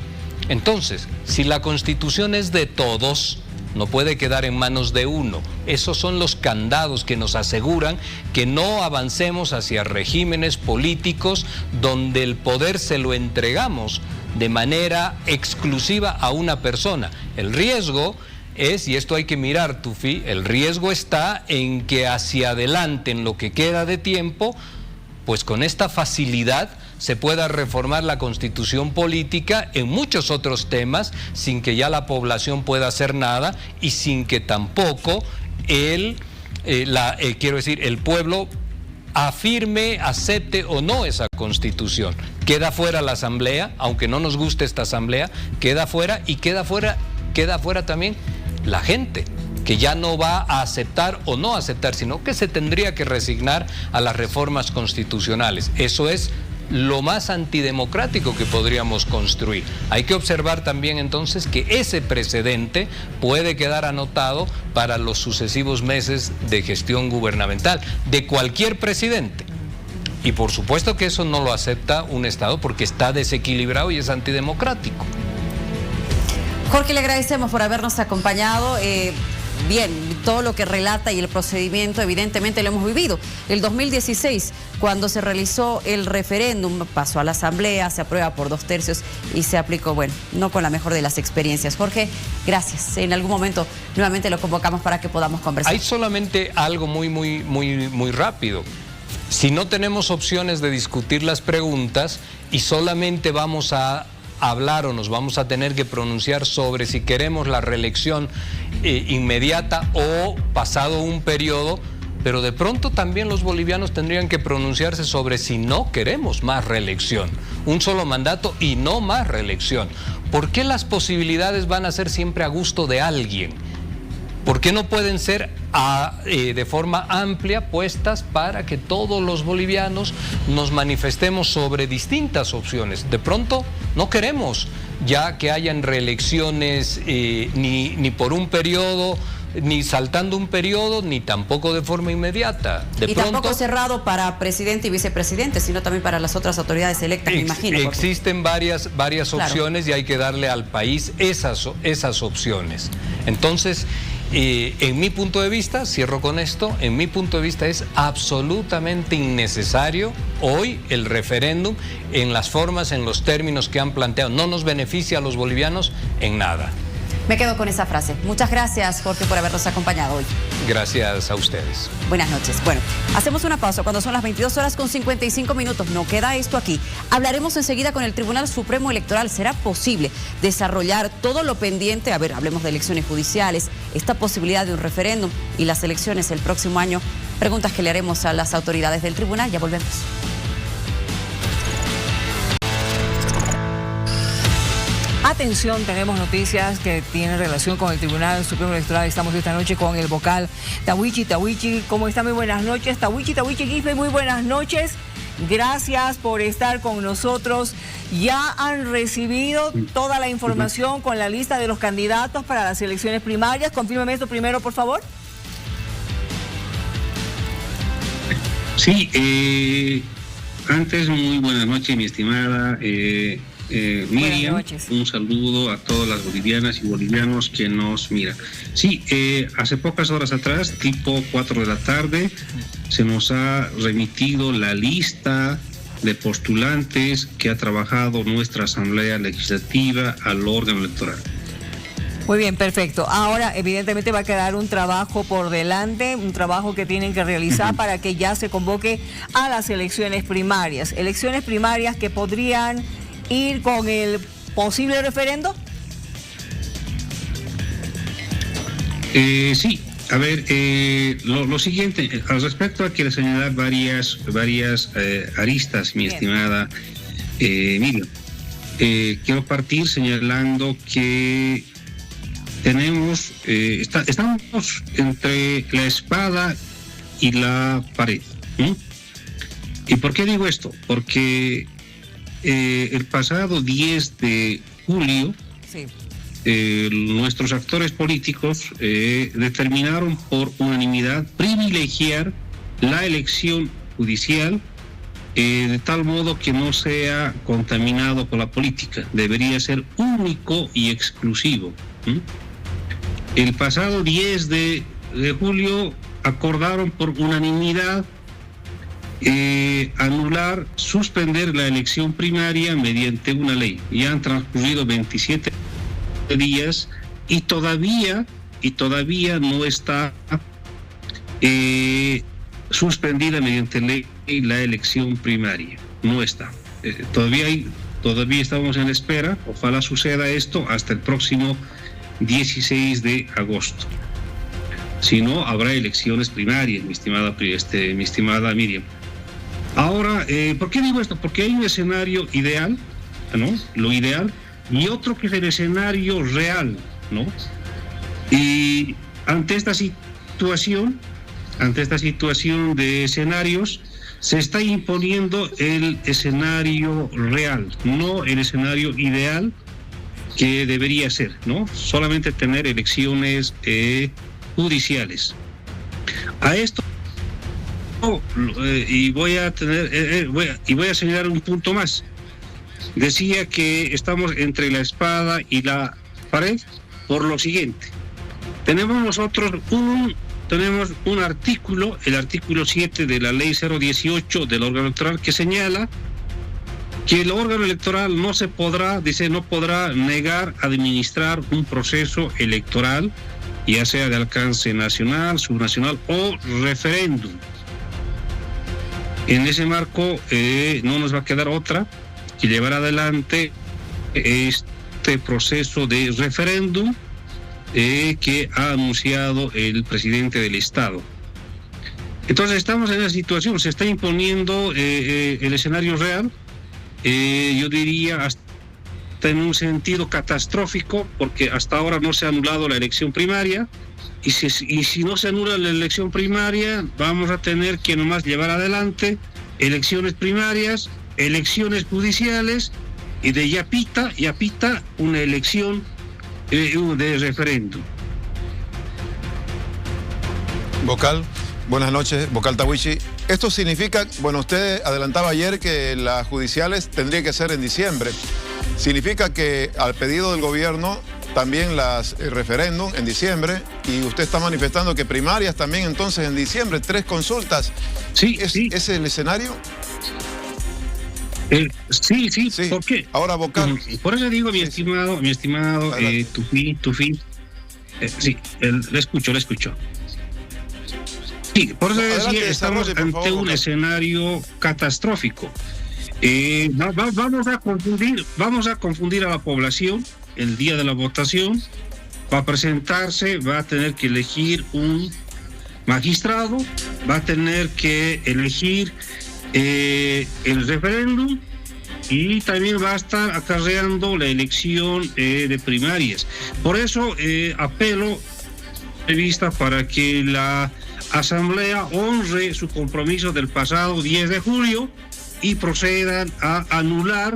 Entonces, si la Constitución es de todos, no puede quedar en manos de uno. Esos son los candados que nos aseguran que no avancemos hacia regímenes políticos donde el poder se lo entregamos de manera exclusiva a una persona. El riesgo es, y esto hay que mirar, Tufi, el riesgo está en que hacia adelante, en lo que queda de tiempo, pues con esta facilidad se pueda reformar la Constitución política en muchos otros temas sin que ya la población pueda hacer nada y sin que tampoco el pueblo afirme, acepte o no esa Constitución. Queda fuera la Asamblea, aunque no nos guste esta Asamblea, queda fuera, y queda fuera también la gente, que ya no va a aceptar o no aceptar, sino que se tendría que resignar a las reformas constitucionales. Eso es lo más antidemocrático que podríamos construir. Hay que observar también entonces que ese precedente puede quedar anotado para los sucesivos meses de gestión gubernamental de cualquier presidente. Y por supuesto que eso no lo acepta un Estado porque está desequilibrado y es antidemocrático. Jorge, le agradecemos por habernos acompañado. Bien, todo lo que relata y el procedimiento evidentemente lo hemos vivido. El 2016, cuando se realizó el referéndum, pasó a la Asamblea, se aprueba por 2/3 y se aplicó, bueno, no con la mejor de las experiencias. Jorge, gracias. En algún momento nuevamente lo convocamos para que podamos conversar. Hay solamente algo muy rápido. Si no tenemos opciones de discutir las preguntas y solamente vamos a hablar o nos vamos a tener que pronunciar sobre si queremos la reelección inmediata o pasado un periodo, pero de pronto también los bolivianos tendrían que pronunciarse sobre si no queremos más reelección, un solo mandato y no más reelección. ¿Por qué las posibilidades van a ser siempre a gusto de alguien? ¿Por qué no pueden ser de forma amplia puestas para que todos los bolivianos nos manifestemos sobre distintas opciones? De pronto no queremos ya que hayan reelecciones ni por un periodo, ni saltando un periodo, ni tampoco de forma inmediata. Tampoco cerrado para presidente y vicepresidente, sino también para las otras autoridades electas, me imagino. Existen varias opciones, claro, y hay que darle al país esas opciones. Entonces, en mi punto de vista, cierro con esto, en mi punto de vista es absolutamente innecesario hoy el referéndum en las formas, en los términos que han planteado. No nos beneficia a los bolivianos en nada. Me quedo con esa frase. Muchas gracias, Jorge, por habernos acompañado hoy. Gracias a ustedes. Buenas noches. Bueno, hacemos una pausa cuando son las 22:55. No queda esto aquí. Hablaremos enseguida con el Tribunal Supremo Electoral. ¿Será posible desarrollar todo lo pendiente? A ver, hablemos de elecciones judiciales, esta posibilidad de un referéndum y las elecciones el próximo año. Preguntas que le haremos a las autoridades del tribunal. Ya volvemos. Atención, tenemos noticias que tienen relación con el Tribunal Supremo Electoral. Estamos esta noche con el vocal Tawichi. ¿Cómo está? Muy buenas noches. Tawichi Quispe, muy buenas noches. Gracias por estar con nosotros. ¿Ya han recibido toda la información con la lista de los candidatos para las elecciones primarias? Confírmeme esto primero, por favor. Sí, antes, muy buenas noches, mi estimada Miriam, un saludo a todas las bolivianas y bolivianos que nos miran. Sí, hace pocas horas atrás, tipo 4 de la tarde, se nos ha remitido la lista de postulantes que ha trabajado nuestra Asamblea Legislativa al órgano electoral. Muy bien, perfecto. Ahora, evidentemente va a quedar un trabajo por delante, un trabajo que tienen que realizar para que ya se convoque a las elecciones primarias. Elecciones primarias que podrían ir con el posible referendo. Sí, a ver, lo siguiente, al respecto a que le señalar varias aristas, mi estimada Miriam. Quiero partir señalando que tenemos, estamos entre la espada y la pared. ¿Y por qué digo esto? Porque el pasado 10 de julio Sí. Nuestros actores políticos determinaron por unanimidad privilegiar la elección judicial de tal modo que no sea contaminado por la política. Debería ser único y exclusivo. El pasado 10 de julio acordaron por unanimidad anular, suspender la elección primaria mediante una ley. Ya han transcurrido 27 días y todavía no está suspendida mediante ley la elección primaria. No está. Todavía estamos en espera. Ojalá suceda esto hasta el próximo 16 de agosto. Si no, habrá elecciones primarias, mi estimada Miriam. Ahora, ¿por qué digo esto? Porque hay un escenario ideal, ¿no? Lo ideal, y otro que es el escenario real, ¿no? Y ante esta situación de escenarios, se está imponiendo el escenario real, no el escenario ideal que debería ser, ¿no? Solamente tener elecciones judiciales. A esto y voy a señalar un punto más. Decía que estamos entre la espada y la pared por lo siguiente. Tenemos nosotros un artículo, el artículo 7 de la ley 018 del órgano electoral, que señala que el órgano electoral no podrá negar administrar un proceso electoral, ya sea de alcance nacional, subnacional o referéndum. En ese marco no nos va a quedar otra que llevar adelante este proceso de referéndum que ha anunciado el presidente del Estado. Entonces estamos en esa situación, se está imponiendo el escenario real, yo diría hasta en un sentido catastrófico, porque hasta ahora no se ha anulado la elección primaria, y si no se anula la elección primaria, vamos a tener que nomás llevar adelante elecciones primarias, elecciones judiciales, y de yapita una elección de referéndum. Vocal, buenas noches, Vocal Tawichi. Esto significa, bueno, usted adelantaba ayer que las judiciales tendrían que ser en diciembre. Significa que al pedido del gobierno también las referéndum en diciembre, y usted está manifestando que primarias también entonces en diciembre, 3 consultas. Sí, ¿Ese es el escenario? Sí, ¿por qué? Ahora, Vocal. Por eso digo, mi estimado Tufi, le escucho. Sí, por eso decía, estamos ante un escenario catastrófico. Vamos a confundir a la población el día de la votación. Va a presentarse, va a tener que elegir un magistrado, va a tener que elegir el referéndum, y también va a estar acarreando la elección de primarias. Por eso apelo prevista para que la Asamblea honre su compromiso del pasado 10 de julio y procedan a anular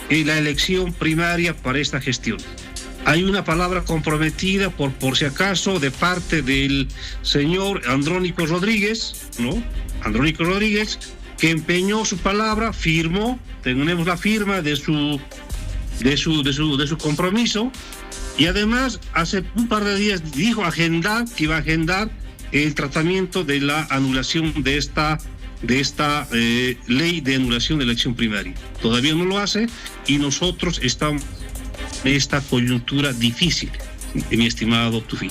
la elección primaria para esta gestión. Hay una palabra comprometida por si acaso de parte del señor Andrónico Rodríguez, ¿no? Andrónico Rodríguez, que empeñó su palabra, firmó, tenemos la firma de su compromiso, y además hace un par de días dijo que iba a agendar el tratamiento de la anulación de esta ley de anulación de elección primaria. Todavía no lo hace, y nosotros estamos en esta coyuntura difícil, mi estimado Tufi.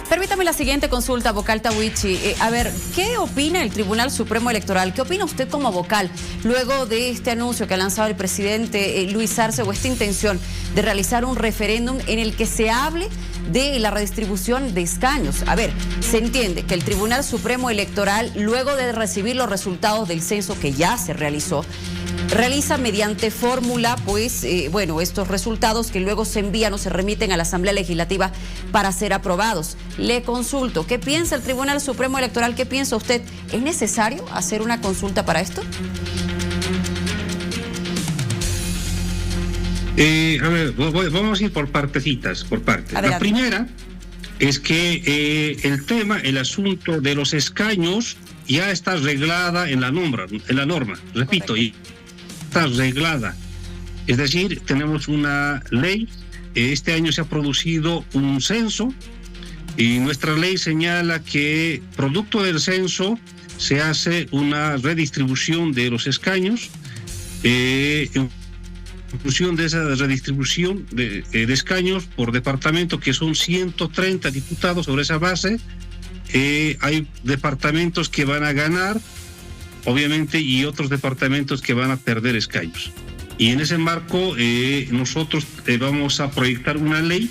Permítame la siguiente consulta, Vocal Tawichi. A ver, ¿qué opina el Tribunal Supremo Electoral? ¿Qué opina usted como vocal luego de este anuncio que ha lanzado el presidente Luis Arce, o esta intención de realizar un referéndum en el que se hable de la redistribución de escaños? A ver, se entiende que el Tribunal Supremo Electoral, luego de recibir los resultados del censo que ya se realizó, realiza mediante fórmula, pues, estos resultados que luego se envían o se remiten a la Asamblea Legislativa para ser aprobados. Le consulto, ¿qué piensa el Tribunal Supremo Electoral? ¿Qué piensa usted? ¿Es necesario hacer una consulta para esto? A ver, vamos a ir por partecitas, por partes. Adelante. La primera es que el asunto de los escaños ya está arreglada en la norma, repito, y está arreglada. Es decir, tenemos una ley, este año se ha producido un censo y nuestra ley señala que producto del censo se hace una redistribución de los escaños. En función de esa redistribución de escaños por departamento, que son 130 diputados, sobre esa base hay departamentos que van a ganar, obviamente, y otros departamentos que van a perder escaños. Y en ese marco nosotros vamos a proyectar una ley,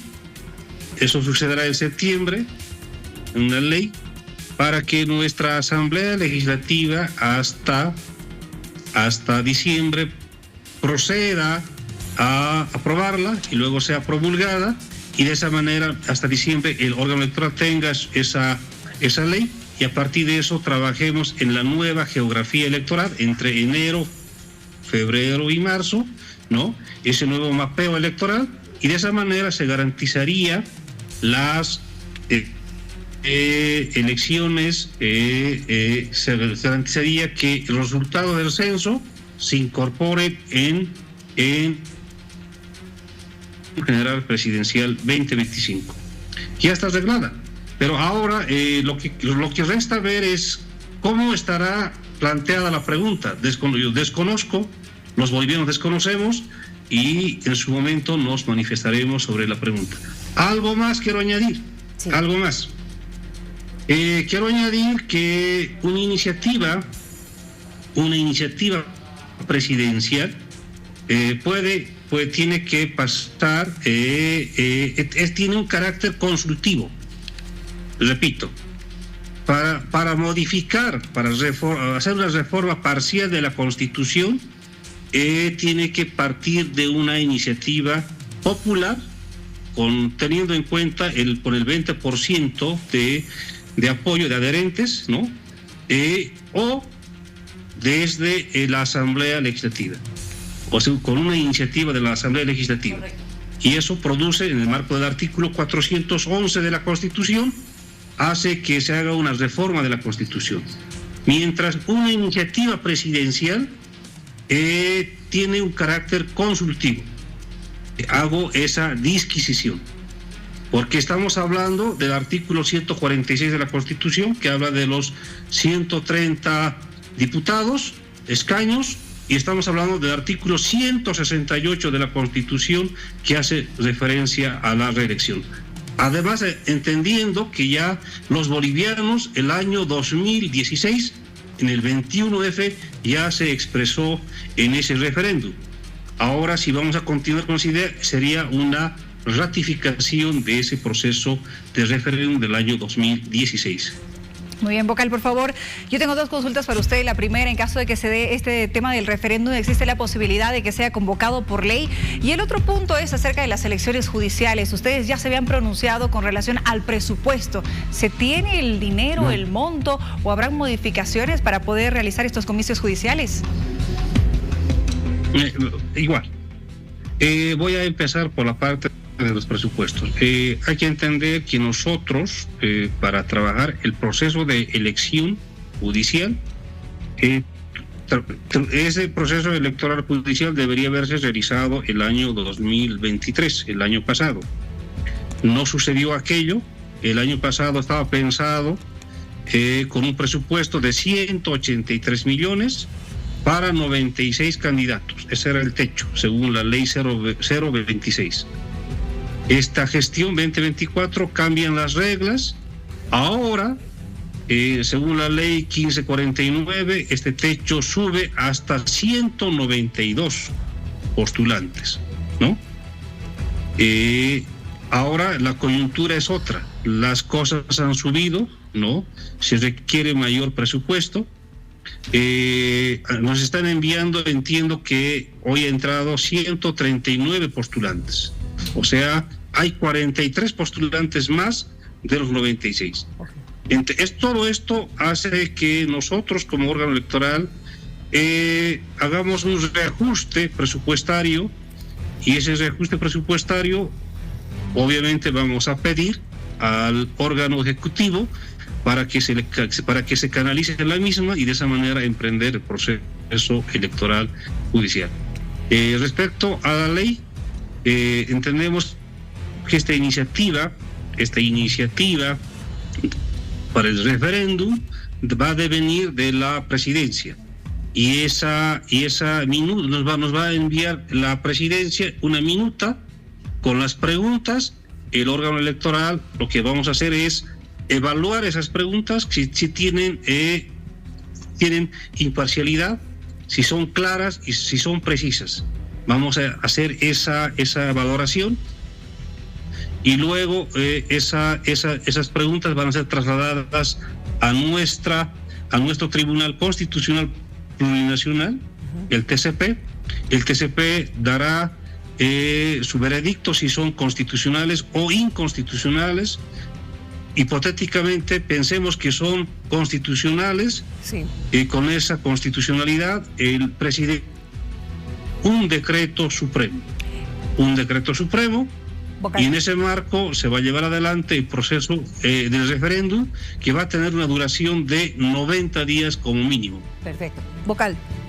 eso sucederá en septiembre, una ley para que nuestra Asamblea Legislativa hasta diciembre proceda a aprobarla y luego sea promulgada, y de esa manera hasta diciembre el órgano electoral tenga esa ley, y a partir de eso trabajemos en la nueva geografía electoral entre enero, febrero y marzo, ¿no? Ese nuevo mapeo electoral, y de esa manera se garantizaría las elecciones, se garantizaría que el resultado del censo se incorpore en General Presidencial 2025. Ya está arreglada, pero ahora lo que resta ver es cómo estará planteada la pregunta. Yo desconozco, los bolivianos desconocemos, y en su momento nos manifestaremos sobre la pregunta. Algo más quiero añadir, algo más. Quiero añadir que una iniciativa presidencial tiene que pasar, tiene un carácter consultivo, repito, para modificar, hacer una reforma parcial de la Constitución, tiene que partir de una iniciativa popular, teniendo en cuenta por el 20% de apoyo de adherentes, ¿no? O desde la Asamblea Legislativa, o sea, con una iniciativa de la Asamblea Legislativa. Y eso produce, en el marco del artículo 411 de la Constitución, hace que se haga una reforma de la Constitución. Mientras una iniciativa presidencial tiene un carácter consultivo. Hago esa disquisición, porque estamos hablando del artículo 146 de la Constitución, que habla de los 130 diputados, escaños, y estamos hablando del artículo 168 de la Constitución, que hace referencia a la reelección. Además, entendiendo que ya los bolivianos el año 2016, en el 21F, ya se expresó en ese referéndum. Ahora, si vamos a continuar con esa idea, sería una ratificación de ese proceso de referéndum del año 2016. Muy bien, Vocal, por favor. Yo tengo dos consultas para usted. La primera, en caso de que se dé este tema del referéndum, ¿existe la posibilidad de que sea convocado por ley? Y el otro punto es acerca de las elecciones judiciales. Ustedes ya se habían pronunciado con relación al presupuesto. ¿Se tiene el dinero, el monto, o habrán modificaciones para poder realizar estos comicios judiciales? Igual. Voy a empezar por la parte de los presupuestos. Hay que entender que nosotros, para trabajar el proceso de elección judicial, ese proceso electoral judicial debería haberse realizado el año 2023, el año pasado. No sucedió aquello. El año pasado estaba pensado con un presupuesto de 183 millones para 96 candidatos. Ese era el techo, según la ley 026. Esta gestión 2024 cambian las reglas. Ahora, según la ley 1549, este techo sube hasta 192 postulantes, ¿no? Ahora la coyuntura es otra. Las cosas han subido, ¿no? Se requiere mayor presupuesto. Nos están enviando, entiendo que hoy ha entrado 139 postulantes. O sea, hay 43 postulantes más de los 96. Todo esto hace que nosotros, como órgano electoral, hagamos un reajuste presupuestario Y ese reajuste presupuestario, obviamente vamos a pedir al órgano ejecutivo para que se canalice la misma y de esa manera emprender el proceso electoral judicial. Respecto a la ley, entendemos que esta iniciativa para el referéndum va a devenir de la presidencia y esa minuta nos va a enviar la presidencia una minuta con las preguntas. El órgano electoral lo que vamos a hacer es evaluar esas preguntas si tienen imparcialidad, si son claras y si son precisas. Vamos a hacer esa valoración y luego esas preguntas van a ser trasladadas a nuestro Tribunal Constitucional Plurinacional, el TCP. El TCP dará su veredicto si son constitucionales o inconstitucionales. Hipotéticamente pensemos que son constitucionales, sí. Con esa constitucionalidad el presidente un decreto supremo y en ese marco se va a llevar adelante el proceso del referéndum, que va a tener una duración de 90 días como mínimo. Perfecto.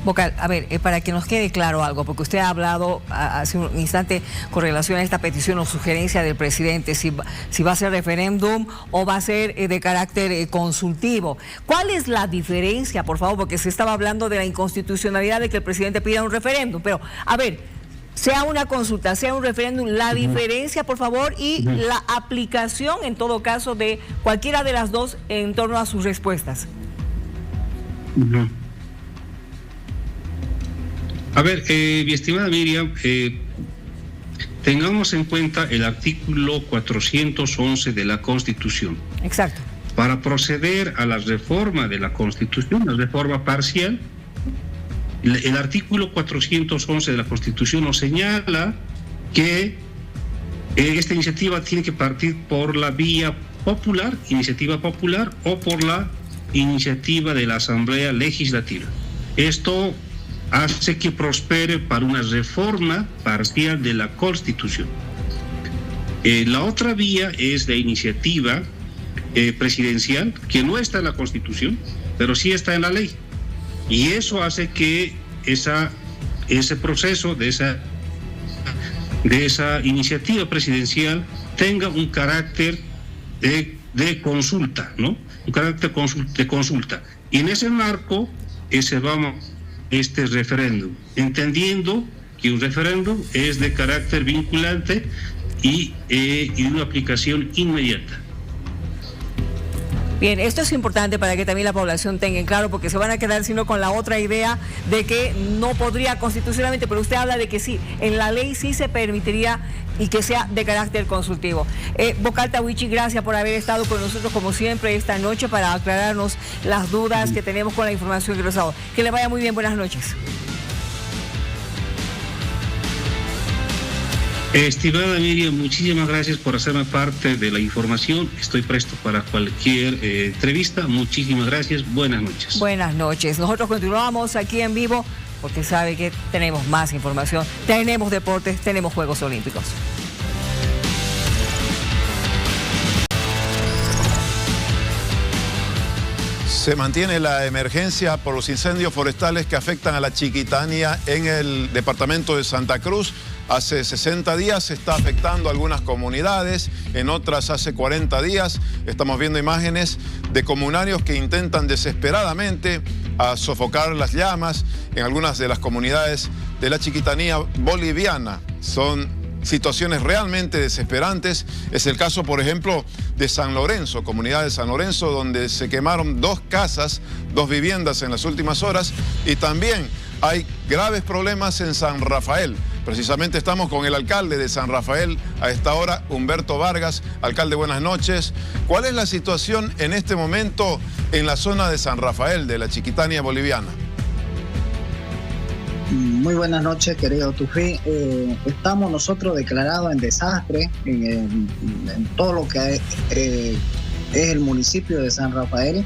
Vocal, a ver, para que nos quede claro algo, porque usted ha hablado hace un instante con relación a esta petición o sugerencia del presidente, si va a ser referéndum o va a ser de carácter consultivo. ¿Cuál es la diferencia, por favor? Porque se estaba hablando de la inconstitucionalidad de que el presidente pida un referéndum, pero, a ver, sea una consulta, sea un referéndum, la diferencia, por favor, y la aplicación, en todo caso, de cualquiera de las dos en torno a sus respuestas. A ver, mi estimada Miriam, tengamos en cuenta el artículo 411 de la Constitución. Exacto. Para proceder a la reforma de la Constitución, la reforma parcial, el artículo 411 de la Constitución nos señala que esta iniciativa tiene que partir por la vía popular, iniciativa popular, o por la iniciativa de la Asamblea Legislativa. Esto hace que prospere para una reforma parcial de la Constitución. La otra vía es la iniciativa presidencial, que no está en la Constitución, pero sí está en la ley. Y eso hace que ese proceso de esa iniciativa presidencial tenga un carácter de consulta, ¿no? Un carácter de consulta. Y en ese marco este referéndum, entendiendo que un referéndum es de carácter vinculante y una aplicación inmediata. Bien, esto es importante para que también la población tenga en claro, porque se van a quedar sino con la otra idea de que no podría constitucionalmente, pero usted habla de que sí, en la ley sí se permitiría y que sea de carácter consultivo. Vocal Tawichi, gracias por haber estado con nosotros como siempre esta noche para aclararnos las dudas que tenemos con la información que nos ha dado. Que le vaya muy bien, buenas noches. Estimada Miriam, muchísimas gracias por hacerme parte de la información. Estoy presto para cualquier entrevista. Muchísimas gracias. Buenas noches. Buenas noches. Nosotros continuamos aquí en vivo porque sabe que tenemos más información. Tenemos deportes, tenemos Juegos Olímpicos. Se mantiene la emergencia por los incendios forestales que afectan a la Chiquitania en el departamento de Santa Cruz. Hace 60 días se está afectando a algunas comunidades, en otras hace 40 días. Estamos viendo imágenes de comunarios que intentan desesperadamente sofocar las llamas en algunas de las comunidades de la Chiquitanía boliviana. Son situaciones realmente desesperantes. Es el caso, por ejemplo, de San Lorenzo, comunidad de San Lorenzo, donde se quemaron 2 casas, 2 viviendas en las últimas horas, y también hay graves problemas en San Rafael. Precisamente estamos con el alcalde de San Rafael a esta hora, Humberto Vargas. Alcalde, buenas noches. ¿Cuál es la situación en este momento en la zona de San Rafael, de la Chiquitania boliviana? Muy buenas noches, querido Tufí. Estamos nosotros declarados en desastre en todo lo que es el municipio de San Rafael.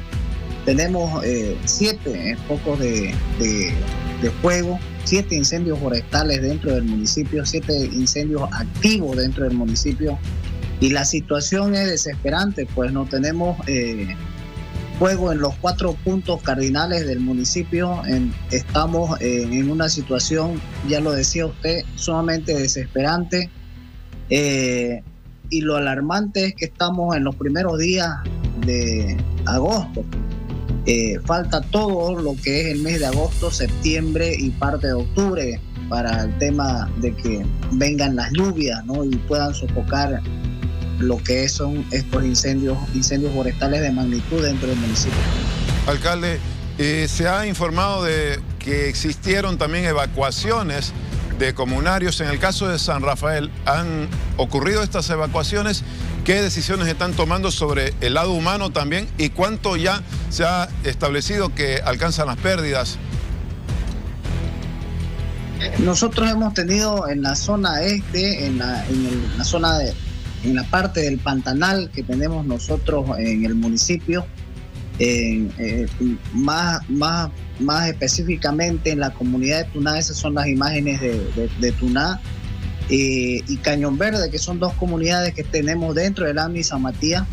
Tenemos 7 focos de fuego 7 incendios forestales dentro del municipio, 7 incendios activos dentro del municipio, y la situación es desesperante, pues no tenemos fuego en los 4 puntos cardinales del municipio. Estamos en una situación, ya lo decía usted, sumamente desesperante, y lo alarmante es que estamos en los primeros días de agosto. Falta todo lo que es el mes de agosto, septiembre y parte de octubre para el tema de que vengan las lluvias, ¿no? Y puedan sofocar lo que son estos incendios forestales de magnitud dentro del municipio. Alcalde, se ha informado de que existieron también evacuaciones de comunarios. En el caso de San Rafael, ¿han ocurrido estas evacuaciones? ¿Qué decisiones están tomando sobre el lado humano también? ¿Y cuánto ya se ha establecido que alcanzan las pérdidas? Nosotros hemos tenido en la zona este, en la parte del Pantanal que tenemos nosotros en el municipio, más específicamente en la comunidad de Tuná. Esas son las imágenes de Tuná y Cañón Verde, que son 2 comunidades que tenemos dentro del AMNI San Matías.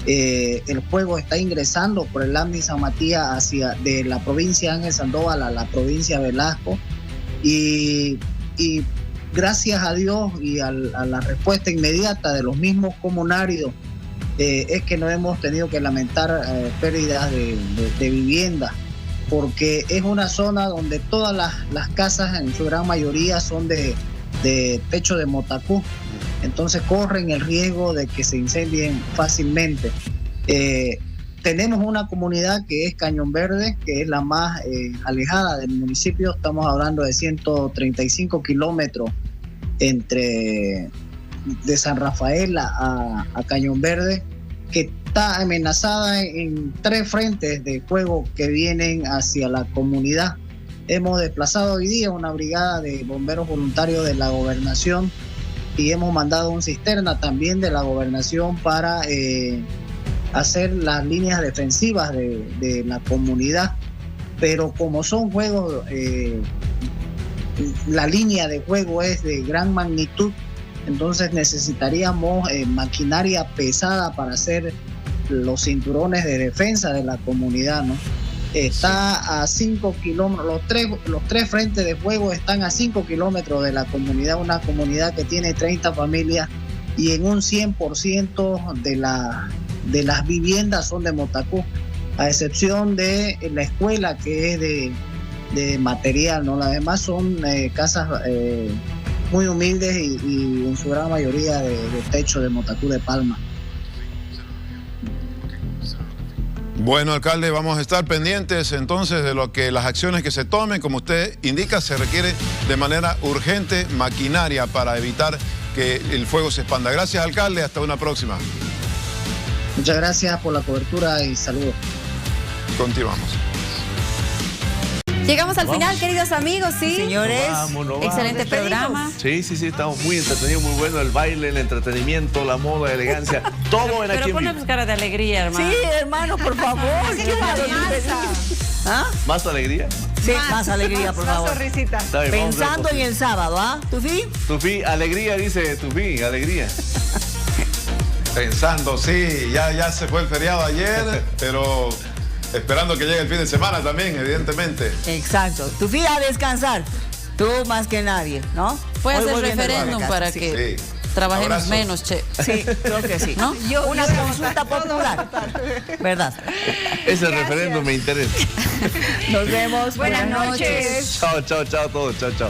El fuego está ingresando por el AMNI San Matías de la provincia Ángel Sandoval a la provincia Velasco, y gracias a Dios y a la respuesta inmediata de los mismos comunarios, es que no hemos tenido que lamentar pérdidas de vivienda, porque es una zona donde todas las casas en su gran mayoría son de techo de motacú, entonces corren el riesgo de que se incendien fácilmente. Tenemos una comunidad que es Cañón Verde, que es la más alejada del municipio. Estamos hablando de 135 kilómetros de San Rafael a Cañón Verde, que está amenazada en 3 frentes de fuego que vienen hacia la comunidad. Hemos desplazado hoy día una brigada de bomberos voluntarios de la gobernación y hemos mandado un cisterna también de la gobernación para hacer las líneas defensivas de la comunidad. Pero como son fuegos, la línea de fuego es de gran magnitud, entonces necesitaríamos maquinaria pesada para hacer los cinturones de defensa de la comunidad, ¿no? Está a 5 kilómetros, los tres frentes de fuego están a 5 kilómetros de la comunidad, una comunidad que tiene 30 familias y en un 100% de las viviendas son de motacú, a excepción de la escuela que es de material, ¿no? Las demás son casas muy humildes y en su gran mayoría de techo de motacú de palma. Bueno, alcalde, vamos a estar pendientes entonces de las acciones que se tomen. Como usted indica, se requiere de manera urgente maquinaria para evitar que el fuego se expanda. Gracias, alcalde. Hasta una próxima. Muchas gracias por la cobertura y saludos. Continuamos. Llegamos al final, queridos amigos, ¿sí? Señores, excelente programa. Sí, estamos muy entretenidos, muy bueno. El baile, el entretenimiento, la moda, la elegancia, todo en aquí. Pero ponle cara de alegría, hermano. Sí, hermano, por favor. ¿Ah? ¿Más alegría? Sí, más alegría, por favor. Más sonrisita. Bien, pensando en el sábado, ¿ah? ¿Tufi? Tufi, alegría, dice Tufi, alegría. Pensando, sí, ya se fue el feriado ayer, pero esperando que llegue el fin de semana también, evidentemente. Exacto. Tufi, a descansar. Tú más que nadie, ¿no? Puede hacer referéndum para que trabajemos Abrazos. menos, che. Sí, creo que sí. ¿No? Una consulta popular. ¿Verdad? Ese referéndum me interesa. Nos vemos. Buenas noches. Chao a todos. Chao.